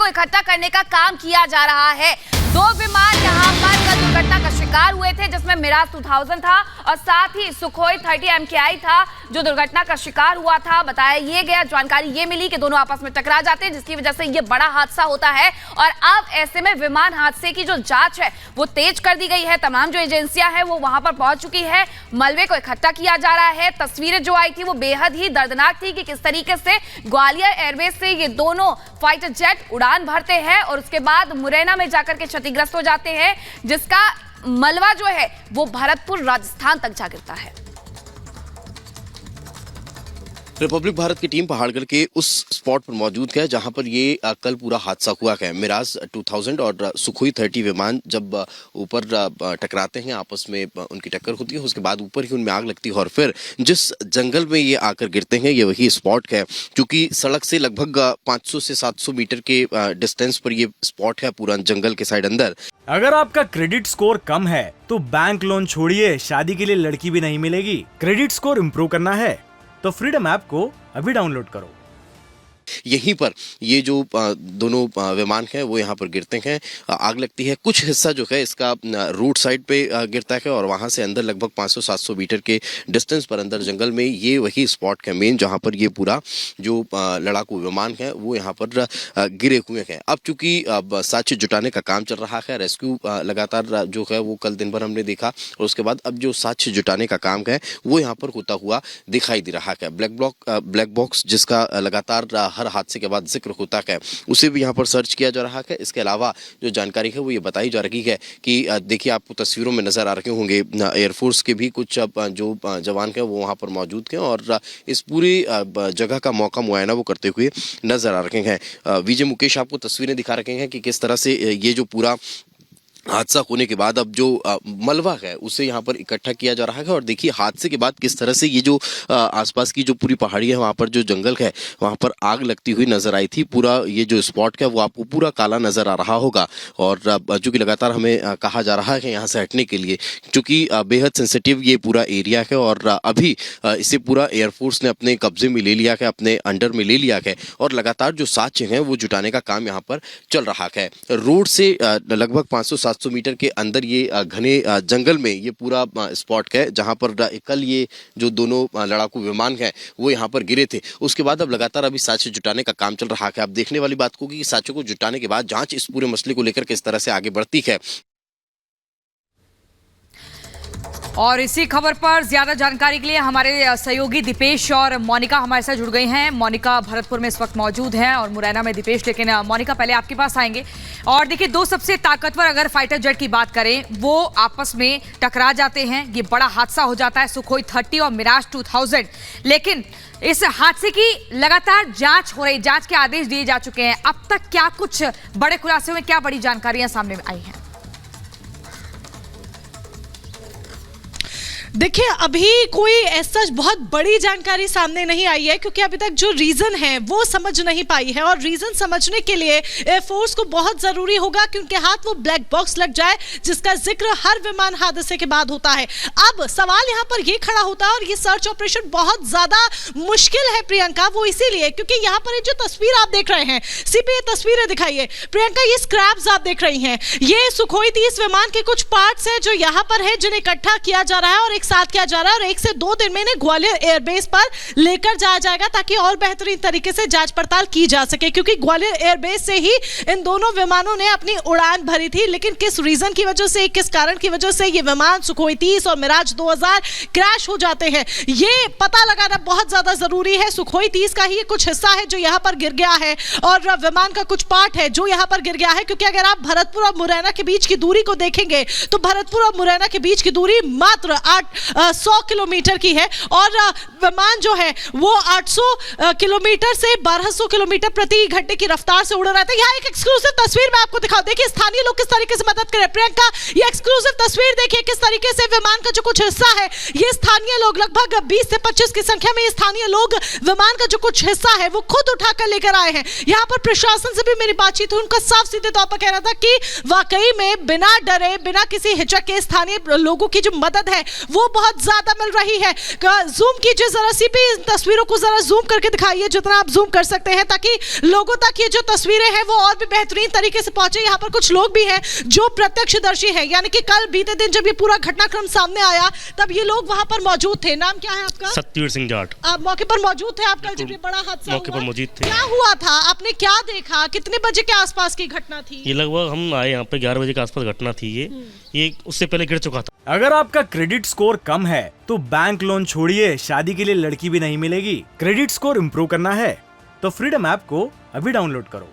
इकट्ठा करने का काम किया जा रहा है। 2 विमान यहाँ पर कल दुर्घटना का शिकार हुए थे, जिसमें मिराज 2000 था और साथ ही सुखोई 30 MKI था जो दुर्घटना का शिकार हुआ था। बताया ये गया, जानकारी ये मिली कि दोनों आपस में टकरा जाते हैं, जिसकी वजह से ये बड़ा हादसा होता है। और अब ऐसे में विमान हादसे की जो जांच है वो तेज कर दी गई है। तमाम जो एजेंसियां हैं वो वहां पर पहुंच चुकी है। मलबे को इकट्ठा किया जा रहा है। तस्वीरें जो आई थी वो बेहद ही दर्दनाक थी कि किस तरीके से ग्वालियर एयरबेस से ये दोनों फाइटर जेट उड़ान भरते हैं और उसके बाद मुरैना में जाकर के क्षतिग्रस्त हो जाते हैं, जिसका मलबा जो है वो भरतपुर राजस्थान तक जा गिरता है। रिपब्लिक भारत की टीम पहाड़गढ़ के उस स्पॉट पर मौजूद है जहां पर ये कल पूरा हादसा हुआ है। मिराज 2000 और सुखोई 30 विमान जब ऊपर टकराते हैं, आपस में उनकी टक्कर होती है, उसके बाद ऊपर ही उनमें आग लगती है और फिर जिस जंगल में ये आकर गिरते हैं ये वही स्पॉट है। क्योंकि सड़क से लगभग 500 से 700 मीटर के डिस्टेंस पर ये स्पॉट है, पूरा जंगल के साइड अंदर। अगर आपका क्रेडिट स्कोर कम है तो बैंक लोन छोड़िए, शादी के लिए लड़की भी नहीं मिलेगी। क्रेडिट स्कोर इम्प्रूव करना है तो फ्रीडम ऐप को अभी डाउनलोड करो। यहीं पर ये जो दोनों विमान हैं वो यहाँ पर गिरते हैं, आग लगती है। कुछ हिस्सा जो है इसका रूट साइड पे गिरता है और वहाँ से अंदर लगभग 500-700 मीटर के डिस्टेंस पर अंदर जंगल में ये वही स्पॉट है मेन, जहाँ पर ये पूरा जो लड़ाकू विमान है वो यहाँ पर गिरे हुए हैं। अब चूंकि साक्ष्य जुटाने का काम चल रहा है, रेस्क्यू लगातार जो है वो कल दिन भर हमने देखा और उसके बाद अब जो साक्ष्य जुटाने का काम है वो यहाँ पर होता हुआ दिखाई दे रहा है। ब्लैक बॉक्स जिसका लगातार हर हादसे के बाद जिक्र होता है उसे भी यहाँ पर सर्च किया जा रहा है। इसके अलावा जो जानकारी है वो ये बताई जा रही है कि देखिए आपको तस्वीरों में नजर आ रहे होंगे एयरफोर्स के भी कुछ जो जवान हैं वो वहाँ पर मौजूद हैं और इस पूरी जगह का मौका मुआयना वो करते हुए नजर आ रहे हैं। विजय मुकेश आपको तस्वीरें दिखा रहे हैं कि किस तरह से ये जो पूरा हादसा होने के बाद अब जो मलबा है उसे यहाँ पर इकट्ठा किया जा रहा है और देखिए हादसे के बाद किस तरह से ये जो आसपास की जो पूरी पहाड़ी है वहाँ पर जो जंगल है वहाँ पर आग लगती हुई नजर आई थी। पूरा ये जो स्पॉट है वो आपको पूरा काला नजर आ रहा होगा और जो कि लगातार हमें कहा जा रहा है यहाँ से हटने के लिए, क्योंकि बेहद सेंसिटिव ये पूरा एरिया है और अभी इसे पूरा एयरफोर्स ने अपने कब्जे में ले लिया है, अपने अंडर में ले लिया है और लगातार जो साक्ष्य हैं वो जुटाने का काम यहाँ पर चल रहा है। रोड से लगभग 500-700 मीटर के अंदर ये घने जंगल में ये पूरा स्पॉट है जहां पर कल ये जो दोनों लड़ाकू विमान हैं वो यहां पर गिरे थे। उसके बाद अब लगातार अभी साक्ष्य जुटाने का काम चल रहा है। अब देखने वाली बात होगी कि साक्ष्य को जुटाने के बाद जांच इस पूरे मसले को लेकर किस तरह से आगे बढ़ती है। और इसी खबर पर ज्यादा जानकारी के लिए हमारे सहयोगी दीपेश और मोनिका हमारे साथ जुड़ गई हैं। मोनिका भरतपुर में इस वक्त मौजूद हैं और मुरैना में दीपेश, लेकिन मोनिका पहले आपके पास आएंगे। और देखिए, 2 सबसे ताकतवर अगर फाइटर जेट की बात करें वो आपस में टकरा जाते हैं, ये बड़ा हादसा हो जाता है सुखोई 30 और मिराज 2000। लेकिन इस हादसे की लगातार जांच हो रही, जांच के आदेश दिए जा चुके हैं। अब तक क्या कुछ बड़े खुलासे हुए, क्या बड़ी जानकारियां सामने आई हैं? देखिए, अभी कोई ऐसा बहुत बड़ी जानकारी सामने नहीं आई है क्योंकि अभी तक जो रीजन है वो समझ नहीं पाई है और रीजन समझने के लिए एयरफोर्स को बहुत जरूरी होगा कि उनके हाथ वो ब्लैक बॉक्स लग जाए जिसका जिक्र हर विमान हादसे के बाद होता है। अब सवाल यहाँ पर ये खड़ा होता है और ये सर्च ऑपरेशन बहुत ज्यादा मुश्किल है प्रियंका, वो इसीलिए क्योंकि यहाँ पर जो तस्वीर आप देख रहे हैं, सीपी तस्वीरें दिखाइए प्रियंका, ये स्क्रैप्स आप देख रही हैं, ये सुखोई 30 विमान के कुछ पार्ट्स हैं जो यहाँ पर है जिन्हें इकट्ठा किया जा रहा है और एक साथ किया जा रहा है और 1 से 2 दिन में इन्हें ग्वालियर एयरबेस पर लेकर जाया जाएगा ताकि और बेहतरीन तरीके से जांच पड़ताल की जा सके, क्योंकि ग्वालियर एयरबेस से ही इन दोनों विमानों ने अपनी उड़ान भरी थी। लेकिन किस रीजन की वजह से, किस कारण की वजह से ये विमान सुखोई 30 और मिराज 2000 क्रैश हो जाते हैं, ये पता लगाना बहुत ज्यादा जरूरी है। सुखोई 30 का ही कुछ हिस्सा है जो यहाँ पर गिर गया है और विमान का कुछ पार्ट है जो यहाँ पर गिर गया है, क्योंकि अगर आप भरतपुर और मुरैना के बीच की दूरी को देखेंगे तो भरतपुर और मुरैना के बीच की दूरी मात्र 100 किलोमीटर की है और विमान जो है वो 800 किलोमीटर से 1200 किलोमीटर प्रति घंटे की रफ्तार से उड़ रहा था। यहाँ एक एक्सक्लूसिव तस्वीर मैं आपको दिखाऊं, देखिए स्थानीय लोग किस तरीके से मदद करें। प्रियंका, ये एक्सक्लूसिव तस्वीर देखिए किस तरीके से विमान का जो कुछ हिस्सा है, ये स्थानीय लोग लगभग 20 से 25 की संख्या में ये स्थानीय लोग विमान का जो कुछ हिस्सा है वो खुद उठाकर लेकर आए हैं। यहाँ पर प्रशासन से भी मेरी बातचीत हुई, उनका साफ सीधे तौर पर कहना था कि वाकई में बिना डरे, बिना किसी हिचक के स्थानीय लोगों की जो मदद है वो बहुत ज्यादा मिल रही है। जूम कीजिए जरा सी भी, इन तस्वीरों को जरा जूम करके दिखाइए जितना आप जूम कर सकते हैं, ताकि लोगों तक ये जो तस्वीरें हैं वो और भी बेहतरीन तरीके से पहुंचे। यहाँ पर कुछ लोग भी हैं जो प्रत्यक्षदर्शी है, यानी कि कल बीते दिन जब ये पूरा घटनाक्रम सामने आया तब ये लोग वहां पर मौजूद थे। नाम क्या है आपका? सत्यवीर सिंह जाट। आप मौके पर मौजूद थे? आप कल जब ये बड़ा हादसा मौके पर मौजूद थे। क्या हुआ था? आपने क्या देखा? कितने बजे के आसपास की घटना थी? ये लगभग हम आए यहाँ पे 11 बजे के आसपास घटना थी। ये उससे पहले गिर चुका था। अगर आपका क्रेडिट स्कोर कम है तो बैंक लोन छोड़िए, शादी के लिए लड़की भी नहीं मिलेगी। क्रेडिट स्कोर इम्प्रूव करना है तो फ्रीडम ऐप को अभी डाउनलोड करो।